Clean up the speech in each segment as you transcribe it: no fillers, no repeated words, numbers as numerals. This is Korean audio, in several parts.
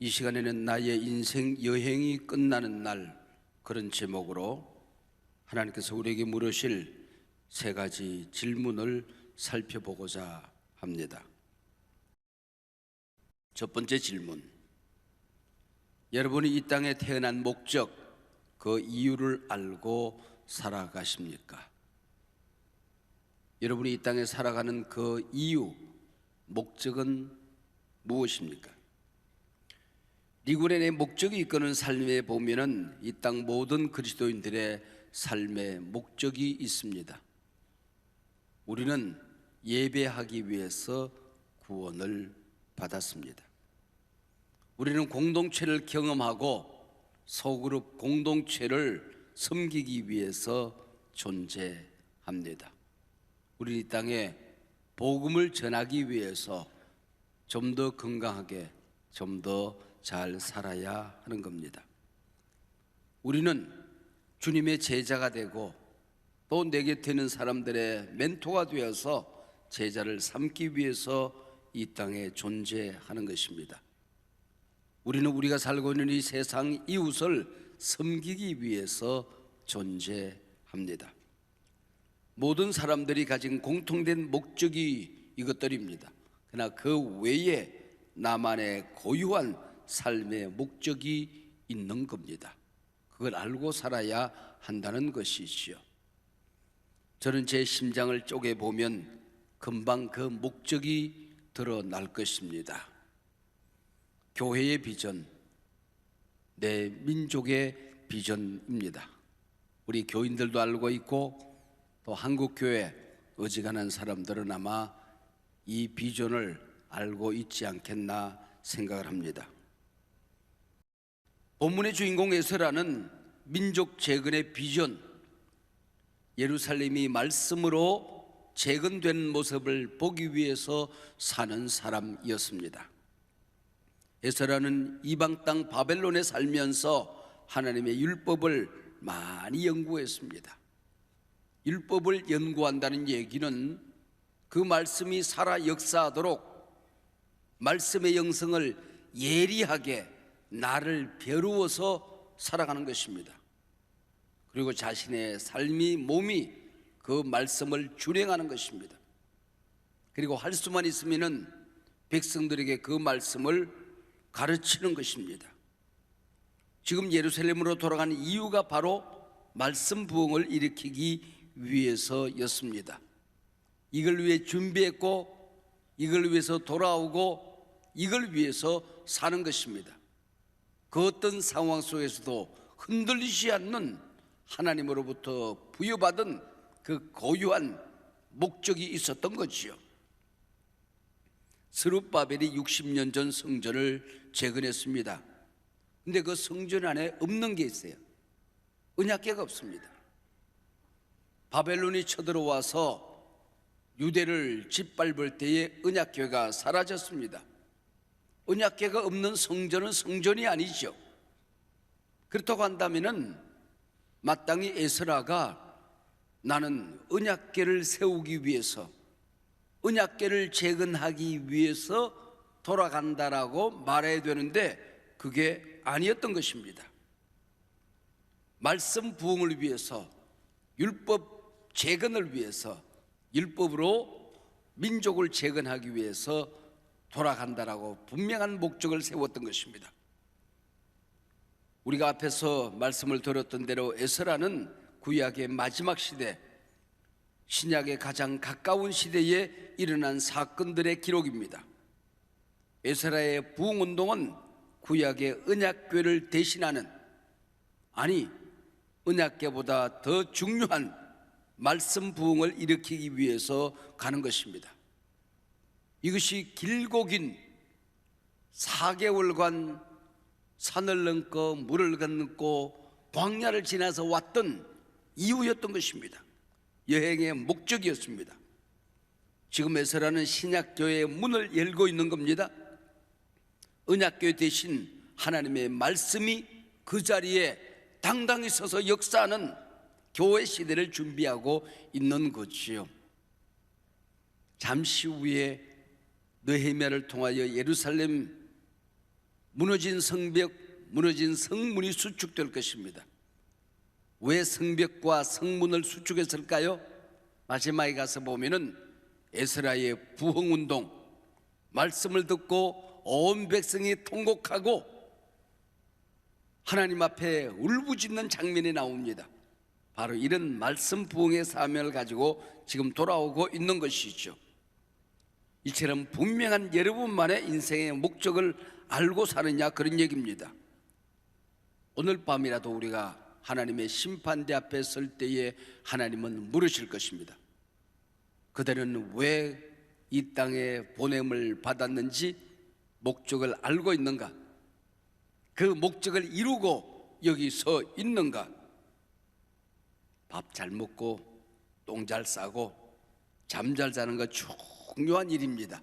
이 시간에는 나의 인생 여행이 끝나는 날, 그런 제목으로 하나님께서 우리에게 물으실 세 가지 질문을 살펴보고자 합니다. 첫 번째 질문, 여러분이 이 땅에 태어난 목적, 그 이유를 알고 살아가십니까? 여러분이 이 땅에 살아가는 그 이유, 목적은 무엇입니까? 리구렌의 목적이 이끄는 삶에 보면은 이 땅 모든 그리스도인들의 삶의 목적이 있습니다. 우리는 예배하기 위해서 구원을 받았습니다. 우리는 공동체를 경험하고 소그룹 공동체를 섬기기 위해서 존재합니다. 우리 이 땅에 복음을 전하기 위해서 좀 더 건강하게, 좀 더 잘 살아야 하는 겁니다. 우리는 주님의 제자가 되고 또 내 곁에 있는 사람들의 멘토가 되어서 제자를 삼기 위해서 이 땅에 존재하는 것입니다. 우리는 우리가 살고 있는 이 세상 이웃을 섬기기 위해서 존재합니다. 모든 사람들이 가진 공통된 목적이 이것들입니다. 그러나 그 외에 나만의 고유한 삶의 목적이 있는 겁니다. 그걸 알고 살아야 한다는 것이지요. 저는 제 심장을 쪼개보면 금방 그 목적이 드러날 것입니다. 교회의 비전, 내 민족의 비전입니다. 우리 교인들도 알고 있고 또 한국교회 어지간한 사람들은 아마 이 비전을 알고 있지 않겠나 생각을 합니다. 본문의 주인공 에스라는 민족 재건의 비전, 예루살렘이 말씀으로 재건된 모습을 보기 위해서 사는 사람이었습니다. 에스라는 이방 땅 바벨론에 살면서 하나님의 율법을 많이 연구했습니다. 율법을 연구한다는 얘기는 그 말씀이 살아 역사하도록 말씀의 영성을 예리하게 나를 벼루어서 살아가는 것입니다. 그리고 자신의 삶이 몸이 그 말씀을 준행하는 것입니다. 그리고 할 수만 있으면은 백성들에게 그 말씀을 가르치는 것입니다. 지금 예루살렘으로 돌아가는 이유가 바로 말씀 부흥을 일으키기 위해서였습니다. 이걸 위해 준비했고 이걸 위해서 돌아오고 이걸 위해서 사는 것입니다. 그 어떤 상황 속에서도 흔들리지 않는 하나님으로부터 부여받은 그 고유한 목적이 있었던 거지요. 스룹바벨이 60년 전 성전을 재건했습니다. 근데 그 성전 안에 없는 게 있어요. 언약궤가 없습니다. 바벨론이 쳐들어와서 유대를 짓밟을 때에 언약궤가 사라졌습니다. 언약궤가 없는 성전은 성전이 아니죠. 그렇다고 한다면은 마땅히 에스라가 나는 언약궤를 세우기 위해서, 언약궤를 재건하기 위해서 돌아간다라고 말해야 되는데 그게 아니었던 것입니다. 말씀 부흥을 위해서, 율법 재건을 위해서, 율법으로 민족을 재건하기 위해서 돌아간다라고 분명한 목적을 세웠던 것입니다. 우리가 앞에서 말씀을 들었던 대로 에스라는 구약의 마지막 시대, 신약의 가장 가까운 시대에 일어난 사건들의 기록입니다. 에스라의 부흥운동은 구약의 언약궤를 대신하는, 아니 언약궤보다 더 중요한 말씀 부흥을 일으키기 위해서 가는 것입니다. 이것이 길고 긴 4개월간 산을 넘고 물을 건너고 광야를 지나서 왔던 이유였던 것입니다. 여행의 목적이었습니다. 지금 에스라는 신약교회의 문을 열고 있는 겁니다. 언약궤 대신 하나님의 말씀이 그 자리에 당당히 서서 역사하는 교회 시대를 준비하고 있는 거지요. 잠시 후에 느헤미야를 통하여 예루살렘 무너진 성벽, 무너진 성문이 수축될 것입니다. 왜 성벽과 성문을 수축했을까요? 마지막에 가서 보면은 에스라의 부흥운동, 말씀을 듣고 온 백성이 통곡하고 하나님 앞에 울부짖는 장면이 나옵니다. 바로 이런 말씀 부흥의 사명을 가지고 지금 돌아오고 있는 것이죠. 이처럼 분명한 여러분만의 인생의 목적을 알고 사느냐, 그런 얘기입니다. 오늘 밤이라도 우리가 하나님의 심판대 앞에 설 때에 하나님은 물으실 것입니다. 그대는 왜 이 땅에 보냄을 받았는지 목적을 알고 있는가? 그 목적을 이루고 여기 서 있는가? 밥 잘 먹고 똥 잘 싸고 잠 잘 자는 거 중요한 일입니다.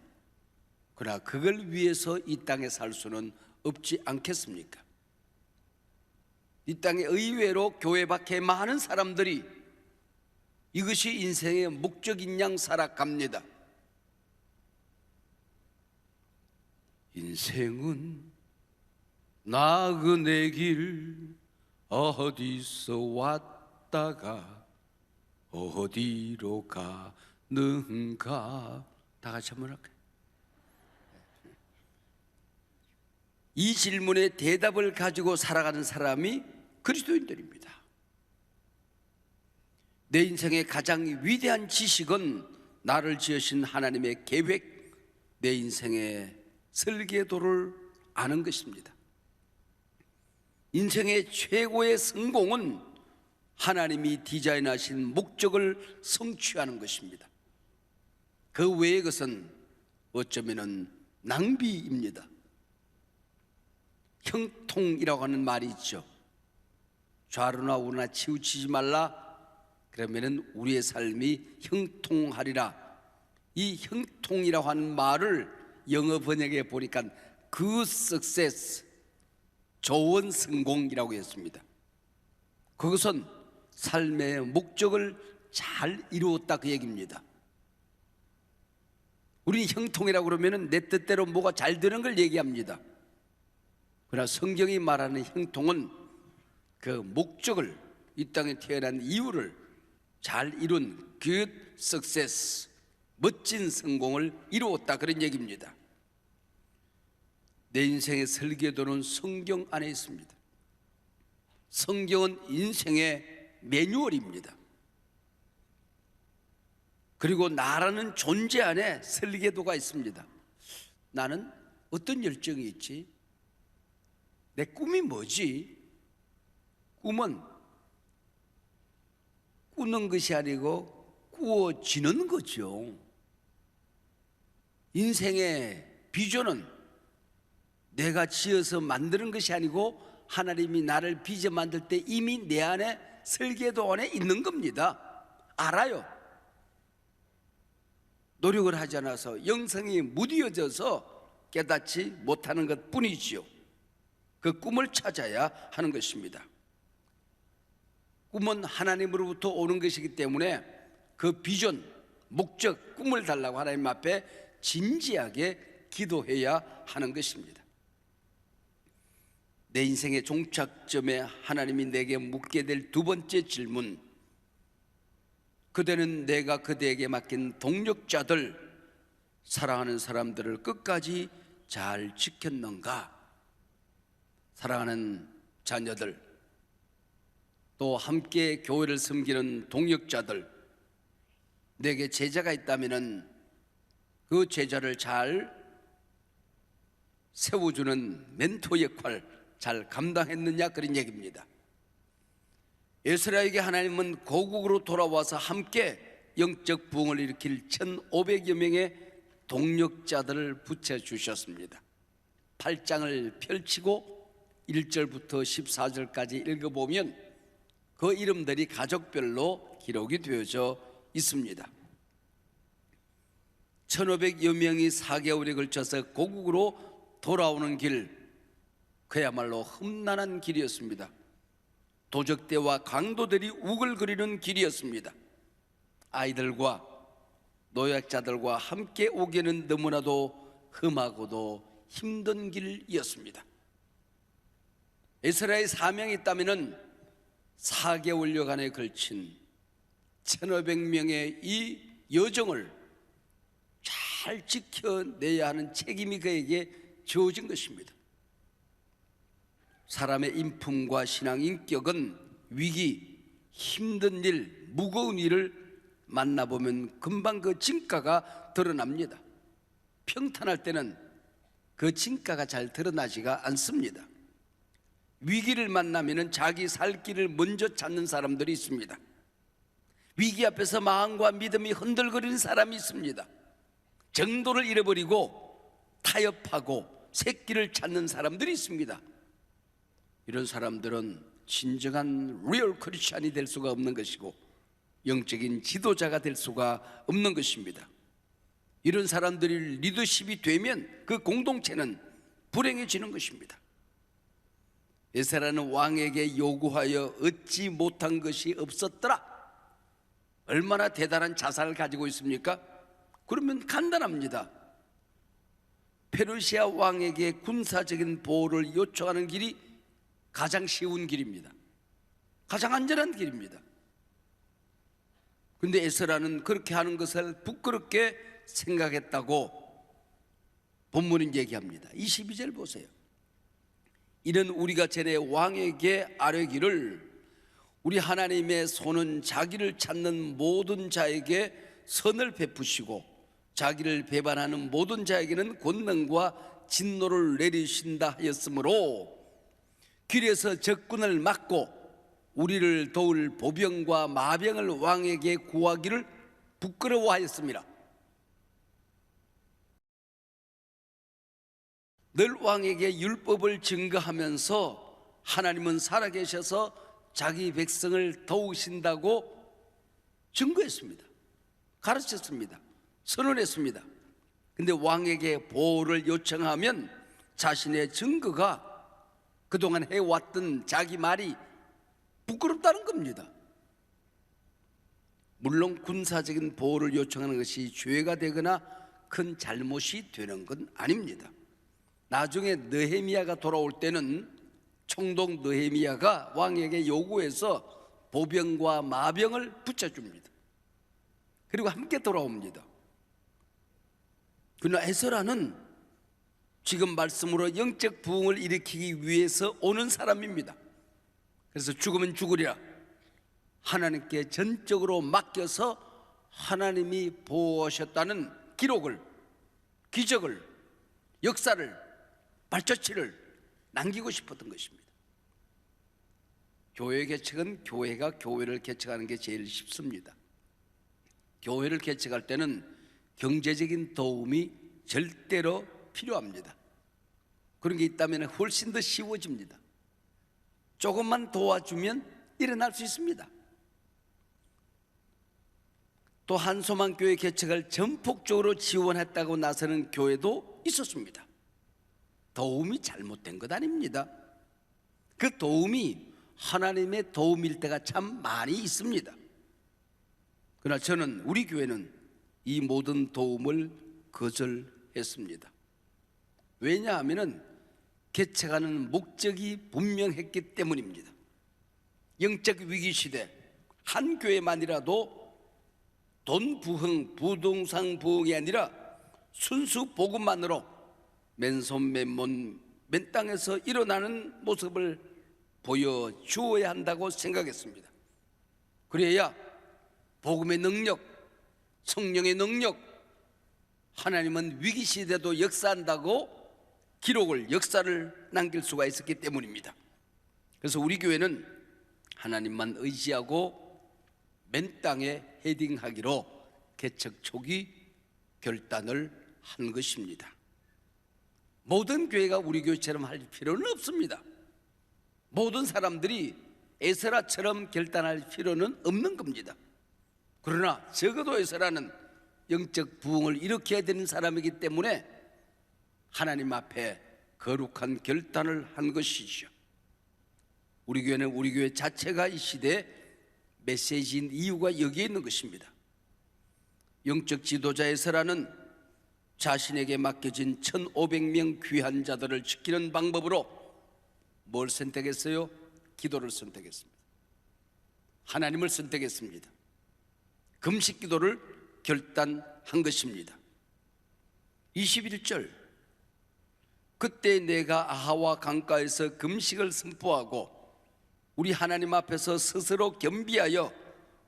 그러나 그걸 위해서 이 땅에 살 수는 없지 않겠습니까? 이 땅에 의외로 교회 밖에 많은 사람들이 이것이 인생의 목적인 양 살아갑니다. 인생은 나그네 길 어디서 왔다가 어디로 가는가. 다 같이 한번 할까요? 이 질문에 대답을 가지고 살아가는 사람이 그리스도인들입니다. 내 인생의 가장 위대한 지식은 나를 지으신 하나님의 계획, 내 인생의 설계도를 아는 것입니다. 인생의 최고의 성공은 하나님이 디자인하신 목적을 성취하는 것입니다. 그 외의 것은 어쩌면 낭비입니다. 형통이라고 하는 말이 있죠. 좌로나 우로나 치우치지 말라, 그러면 우리의 삶이 형통하리라. 이 형통이라고 하는 말을 영어 번역에 보니까 good success, 좋은 성공이라고 했습니다. 그것은 삶의 목적을 잘 이루었다, 그 얘기입니다. 우리 형통이라고 그러면 내 뜻대로 뭐가 잘 되는 걸 얘기합니다. 그러나 성경이 말하는 형통은 그 목적을, 이 땅에 태어난 이유를 잘 이룬 good success, 멋진 성공을 이루었다, 그런 얘기입니다. 내 인생의 설계도는 성경 안에 있습니다. 성경은 인생의 매뉴얼입니다. 그리고 나라는 존재 안에 설계도가 있습니다. 나는 어떤 열정이 있지? 내 꿈이 뭐지? 꿈은 꾸는 것이 아니고 꾸어지는 거죠. 인생의 비전은 내가 지어서 만드는 것이 아니고 하나님이 나를 빚어 만들 때 이미 내 안에 설계도 안에 있는 겁니다. 알아요. 노력을 하지 않아서 영성이 무뎌져서 깨닫지 못하는 것 뿐이지요. 그 꿈을 찾아야 하는 것입니다. 꿈은 하나님으로부터 오는 것이기 때문에 그 비전, 목적, 꿈을 달라고 하나님 앞에 진지하게 기도해야 하는 것입니다. 내 인생의 종착점에 하나님이 내게 묻게 될 두 번째 질문, 그대는 내가 그대에게 맡긴 동력자들, 사랑하는 사람들을 끝까지 잘 지켰는가? 사랑하는 자녀들, 또 함께 교회를 섬기는 동역자들, 내게 제자가 있다면 그 제자를 잘 세워주는 멘토 역할 잘 감당했느냐, 그런 얘기입니다. 에스라에게 하나님은 고국으로 돌아와서 함께 영적 부흥을 일으킬 1,500여 명의 동력자들을 붙여주셨습니다. 8장을 펼치고 1절부터 14절까지 읽어보면 그 이름들이 가족별로 기록이 되어져 있습니다. 1,500여 명이 4개월에 걸쳐서 고국으로 돌아오는 길, 그야말로 험난한 길이었습니다. 도적대와 강도들이 우글거리는 길이었습니다. 아이들과 노약자들과 함께 오기에는 너무나도 험하고도 힘든 길이었습니다. 에스라의 사명이 있다면은 4개월여간에 걸친 1,500명의 이 여정을 잘 지켜내야 하는 책임이 그에게 주어진 것입니다. 사람의 인품과 신앙 인격은 위기, 힘든 일, 무거운 일을 만나보면 금방 그 진가가 드러납니다. 평탄할 때는 그 진가가 잘 드러나지가 않습니다. 위기를 만나면 자기 살 길을 먼저 찾는 사람들이 있습니다. 위기 앞에서 마음과 믿음이 흔들거리는 사람이 있습니다. 정도를 잃어버리고 타협하고 새길을 찾는 사람들이 있습니다. 이런 사람들은 진정한 리얼 크리스찬이 될 수가 없는 것이고 영적인 지도자가 될 수가 없는 것입니다. 이런 사람들이 리더십이 되면 그 공동체는 불행해지는 것입니다. 에스라는 왕에게 요구하여 얻지 못한 것이 없었더라. 얼마나 대단한 자산을 가지고 있습니까? 그러면 간단합니다. 페르시아 왕에게 군사적인 보호를 요청하는 길이 가장 쉬운 길입니다. 가장 안전한 길입니다. 그런데 에스라는 그렇게 하는 것을 부끄럽게 생각했다고 본문은 얘기합니다. 22절 보세요. 이는 우리가 전에 왕에게 아뢰기를 우리 하나님의 손은 자기를 찾는 모든 자에게 선을 베푸시고 자기를 배반하는 모든 자에게는 권능과 진노를 내리신다 하였으므로 길에서 적군을 막고 우리를 도울 보병과 마병을 왕에게 구하기를 부끄러워하였습니다. 늘 왕에게 율법을 증거하면서 하나님은 살아계셔서 자기 백성을 도우신다고 증거했습니다. 가르쳤습니다. 선언했습니다. 근데 왕에게 보호를 요청하면 자신의 증거가 그동안 해왔던 자기 말이 부끄럽다는 겁니다. 물론 군사적인 보호를 요청하는 것이 죄가 되거나 큰 잘못이 되는 건 아닙니다. 나중에 느헤미야가 돌아올 때는 총독 느헤미야가 왕에게 요구해서 보병과 마병을 붙여줍니다. 그리고 함께 돌아옵니다. 그러나 에스라는 지금 말씀으로 영적 부흥을 일으키기 위해서 오는 사람입니다. 그래서 죽으면 죽으리라 하나님께 전적으로 맡겨서 하나님이 보호하셨다는 기록을, 기적을, 역사를, 발자취를 남기고 싶었던 것입니다. 교회 개척은 교회가 교회를 개척하는 게 제일 쉽습니다. 교회를 개척할 때는 경제적인 도움이 절대로 필요합니다. 그런 게 있다면 훨씬 더 쉬워집니다. 조금만 도와주면 일어날 수 있습니다. 또 한소망교회 개척을 전폭적으로 지원했다고 나서는 교회도 있었습니다. 도움이 잘못된 것 아닙니다. 그 도움이 하나님의 도움일 때가 참 많이 있습니다. 그러나 저는 우리 교회는 이 모든 도움을 거절했습니다. 왜냐하면 개척하는 목적이 분명했기 때문입니다. 영적 위기 시대 한 교회만이라도 돈 부흥, 부동산 부흥이 아니라 순수 복음만으로 맨손 맨몸 맨 땅에서 일어나는 모습을 보여주어야 한다고 생각했습니다. 그래야 복음의 능력, 성령의 능력, 하나님은 위기 시대도 역사한다고 기록을, 역사를 남길 수가 있었기 때문입니다. 그래서 우리 교회는 하나님만 의지하고 맨 땅에 헤딩하기로 개척 초기 결단을 한 것입니다. 모든 교회가 우리 교회처럼 할 필요는 없습니다. 모든 사람들이 에스라처럼 결단할 필요는 없는 겁니다. 그러나 적어도 에스라는 영적 부흥을 일으켜야 되는 사람이기 때문에 하나님 앞에 거룩한 결단을 한 것이죠. 우리 교회는 우리 교회 자체가 이 시대의 메시지인 이유가 여기에 있는 것입니다. 영적 지도자 에스라는 자신에게 맡겨진 1,500명 귀한 자들을 지키는 방법으로 뭘 선택했어요? 기도를 선택했습니다. 하나님을 선택했습니다. 금식 기도를 결단한 것입니다. 21절, 그때 내가 아하와 강가에서 금식을 선포하고 우리 하나님 앞에서 스스로 겸비하여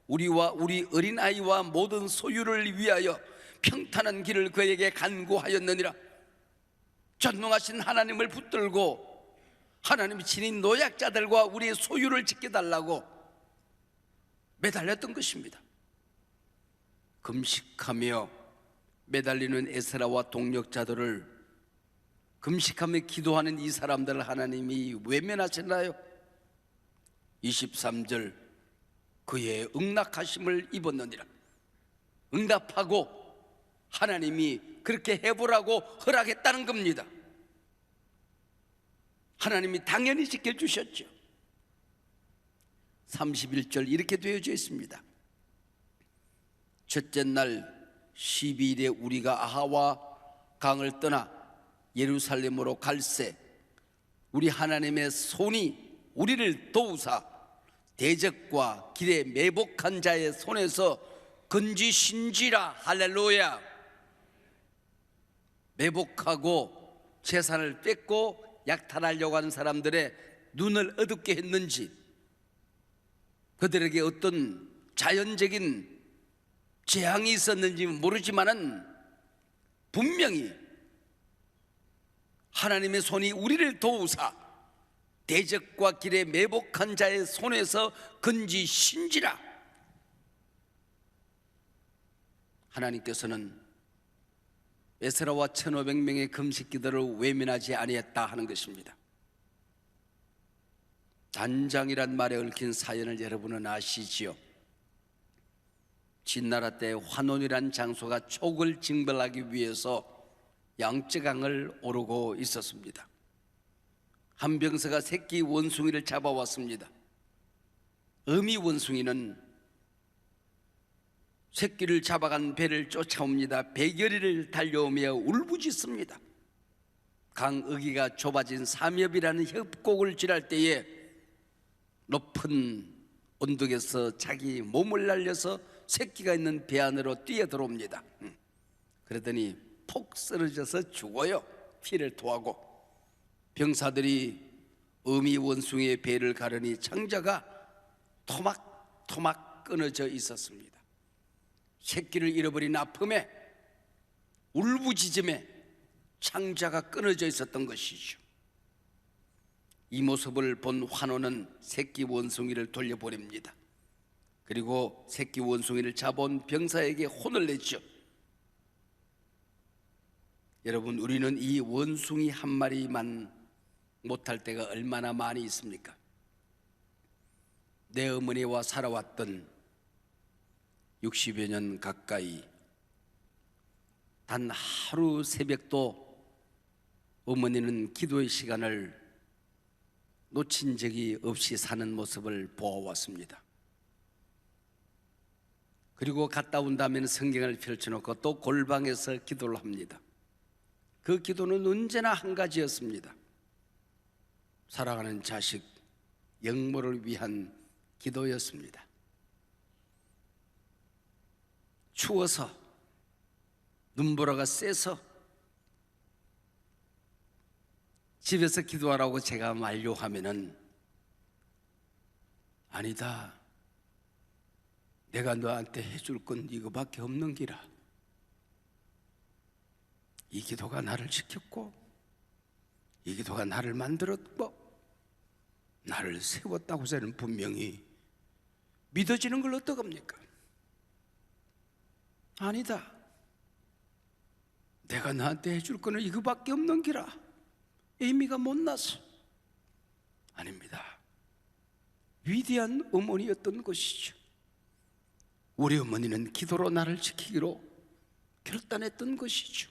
우리와 우리 어린아이와 모든 소유를 위하여 평탄한 길을 그에게 간구하였느니라. 전능하신 하나님을 붙들고 하나님이 친히 노약자들과 우리의 소유를 지켜달라고 매달렸던 것입니다. 금식하며 매달리는 에스라와 동력자들을, 금식하며 기도하는 이 사람들을 하나님이 외면하셨나요? 23절, 그의 응낙하심을 입었느니라. 응답하고 하나님이 그렇게 해보라고 허락했다는 겁니다. 하나님이 당연히 지켜주셨죠. 31절 이렇게 되어져 있습니다. 첫째 날 12일에 우리가 아하와 강을 떠나 예루살렘으로 갈새 우리 하나님의 손이 우리를 도우사 대적과 길에 매복한 자의 손에서 건지신지라. 할렐루야. 매복하고 재산을 뺏고 약탈하려고 하는 사람들의 눈을 어둡게 했는지, 그들에게 어떤 자연적인 재앙이 있었는지 모르지만은 분명히 하나님의 손이 우리를 도우사 대적과 길에 매복한 자의 손에서 건지신지라. 하나님께서는 에스라와 1500명의 금식 기도를 외면하지 아니했다 하는 것입니다. 단장이란 말에 얽힌 사연을 여러분은 아시지요? 진나라 때 환원이란 장소가 촉을 징벌하기 위해서 양쯔강을 오르고 있었습니다. 한 병사가 새끼 원숭이를 잡아왔습니다. 어미 원숭이는 새끼를 잡아간 배를 쫓아옵니다. 배결이를 달려오며 울부짖습니다. 강어기가 좁아진 삼엽이라는 협곡을 지날 때에 높은 언덕에서 자기 몸을 날려서 새끼가 있는 배 안으로 뛰어들어옵니다. 그러더니 폭 쓰러져서 죽어요. 피를 토하고. 병사들이 어미 원숭이의 배를 가르니 창자가 토막토막 끊어져 있었습니다. 새끼를 잃어버린 아픔에 울부짖음에 창자가 끊어져 있었던 것이죠. 이 모습을 본 환호는 새끼 원숭이를 돌려보냅니다. 그리고 새끼 원숭이를 잡아온 병사에게 혼을 내죠. 여러분, 우리는 이 원숭이 한 마리만 못할 때가 얼마나 많이 있습니까? 내 어머니와 살아왔던 60여 년 가까이 단 하루 새벽도 어머니는 기도의 시간을 놓친 적이 없이 사는 모습을 보아왔습니다. 그리고 갔다 온 다음에는 성경을 펼쳐놓고 또 골방에서 기도를 합니다. 그 기도는 언제나 한 가지였습니다. 사랑하는 자식 영모를 위한 기도였습니다. 추워서 눈보라가 세서 집에서 기도하라고 제가 만류하면은 아니다, 내가 너한테 해줄 건 이거밖에 없는 기라. 이 기도가 나를 지켰고 이 기도가 나를 만들었고 나를 세웠다고 저는 분명히 믿어지는 걸 어떡합니까? 아니다, 내가 너한테 해줄 거는 이거밖에 없는 기라. 의미가 못나서. 아닙니다. 위대한 어머니였던 것이죠. 우리 어머니는 기도로 나를 지키기로 결단했던 것이죠.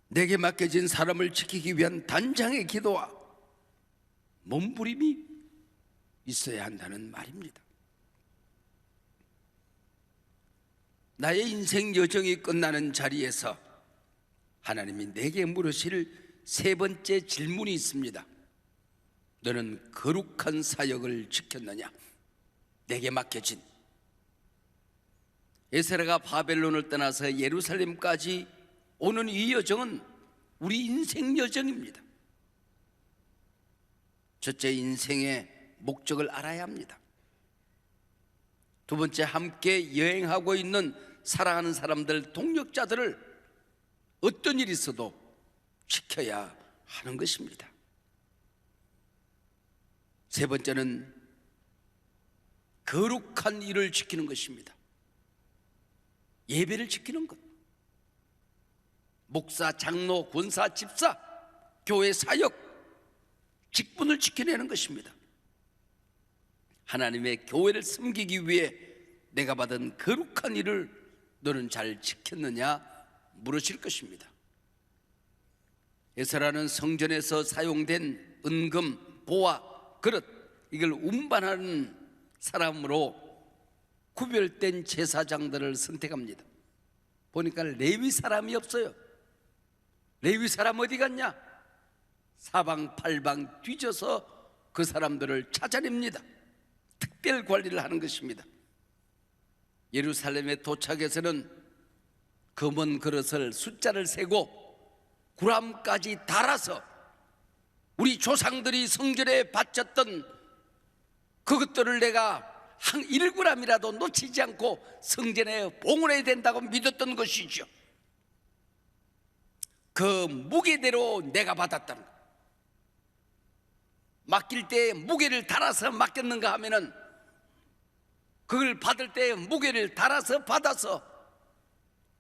내게 맡겨진 사람을 지키기 위한 단장의 기도와 몸부림이 있어야 한다는 말입니다. 나의 인생 여정이 끝나는 자리에서 하나님이 내게 물으실 세 번째 질문이 있습니다. 너는 거룩한 사역을 지켰느냐? 내게 맡겨진. 에스라가 바벨론을 떠나서 예루살렘까지 오는 이 여정은 우리 인생 여정입니다. 첫째, 인생의 목적을 알아야 합니다. 두 번째, 함께 여행하고 있는 사랑하는 사람들, 동역자들을 어떤 일이 있어도 지켜야 하는 것입니다. 세 번째는 거룩한 일을 지키는 것입니다. 예배를 지키는 것. 목사, 장로, 권사, 집사, 교회 사역, 직분을 지켜내는 것입니다. 하나님의 교회를 섬기기 위해 내가 받은 거룩한 일을 너는 잘 지켰느냐 물으실 것입니다. 에스라는 성전에서 사용된 은금, 보화, 그릇, 이걸 운반하는 사람으로 구별된 제사장들을 선택합니다. 보니까 레위 사람이 없어요. 레위 사람 어디 갔냐? 사방팔방 뒤져서 그 사람들을 찾아냅니다. 특별 관리를 하는 것입니다. 예루살렘에 도착해서는 검은 그릇을 숫자를 세고 구람까지 달아서 우리 조상들이 성전에 바쳤던 그것들을 내가 한 1g이라도 놓치지 않고 성전에 봉헌해야 된다고 믿었던 것이죠. 그 무게대로 내가 받았다는 것. 맡길 때 무게를 달아서 맡겼는가 하면은 그걸 받을 때 무게를 달아서 받아서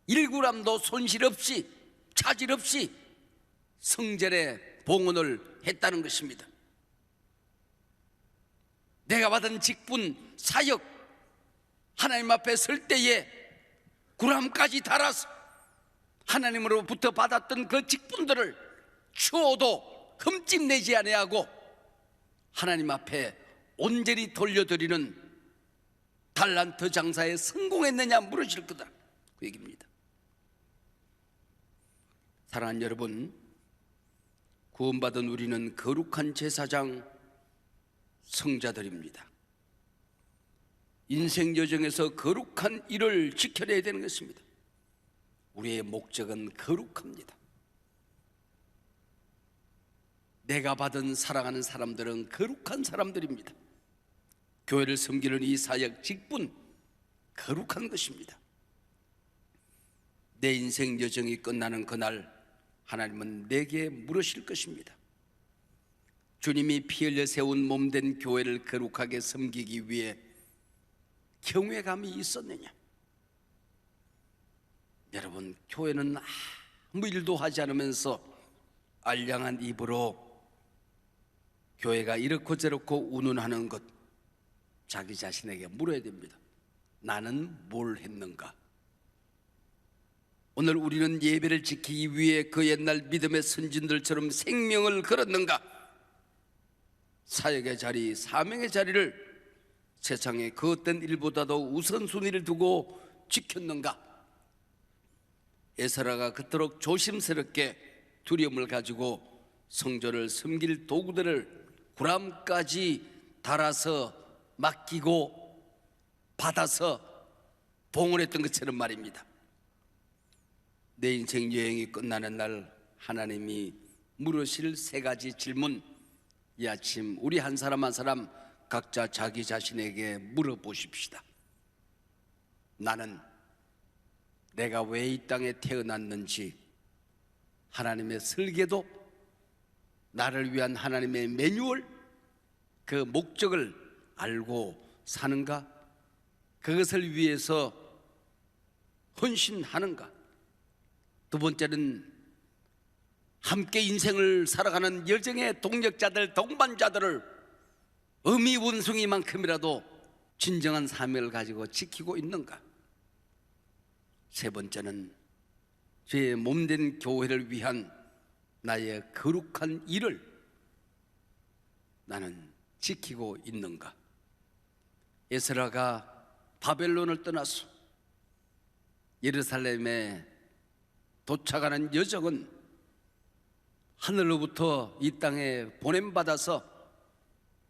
1g도 손실 없이 차질 없이 성전에 봉헌을 했다는 것입니다. 내가 받은 직분, 사역, 하나님 앞에 설 때에 구람까지 달아서 하나님으로부터 받았던 그 직분들을 추워도 흠집내지 아니하고 하나님 앞에 온전히 돌려드리는 달란트 장사에 성공했느냐 물으실 거다, 그 얘기입니다. 사랑하는 여러분, 구원받은 우리는 거룩한 제사장, 성자들입니다. 인생 여정에서 거룩한 일을 지켜내야 되는 것입니다. 우리의 목적은 거룩합니다. 내가 받은 사랑하는 사람들은 거룩한 사람들입니다. 교회를 섬기는 이 사역, 직분, 거룩한 것입니다. 내 인생 여정이 끝나는 그날 하나님은 내게 물으실 것입니다. 주님이 피 흘려 세운 몸된 교회를 거룩하게 섬기기 위해 경외감이 있었느냐? 여러분, 교회는 아무 일도 하지 않으면서 알량한 입으로 교회가 이렇고 저렇고 운운하는 것, 자기 자신에게 물어야 됩니다. 나는 뭘 했는가? 오늘 우리는 예배를 지키기 위해 그 옛날 믿음의 선진들처럼 생명을 걸었는가? 사역의 자리, 사명의 자리를 세상의 그 어떤 일보다도 우선순위를 두고 지켰는가? 에스라가 그토록 조심스럽게 두려움을 가지고 성전을 섬길 도구들을 구람까지 달아서 맡기고 받아서 봉헌했던 것처럼 말입니다. 내 인생 여행이 끝나는 날 하나님이 물으실 세 가지 질문, 이 아침 우리 한 사람 한 사람 각자 자기 자신에게 물어보십시다. 나는 내가 왜 이 땅에 태어났는지, 하나님의 설계도, 나를 위한 하나님의 매뉴얼, 그 목적을 알고 사는가? 그것을 위해서 헌신하는가? 두 번째는 함께 인생을 살아가는 여정의 동력자들, 동반자들을 어미 원숭이만큼이라도 진정한 사명을 가지고 지키고 있는가? 세 번째는 제 몸된 교회를 위한 나의 거룩한 일을 나는 지키고 있는가? 에스라가 바벨론을 떠나서 예루살렘에 도착하는 여정은 하늘로부터 이 땅에 보냄받아서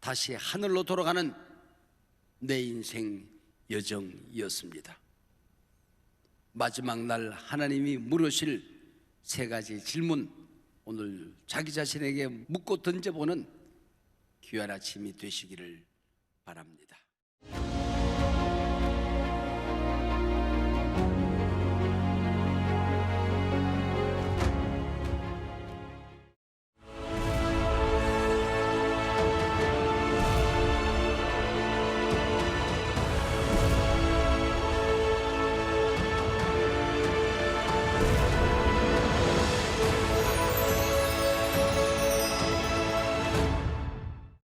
다시 하늘로 돌아가는 내 인생 여정이었습니다. 마지막 날 하나님이 물으실 세 가지 질문, 오늘 자기 자신에게 묻고 던져보는 귀한 아침이 되시기를 바랍니다.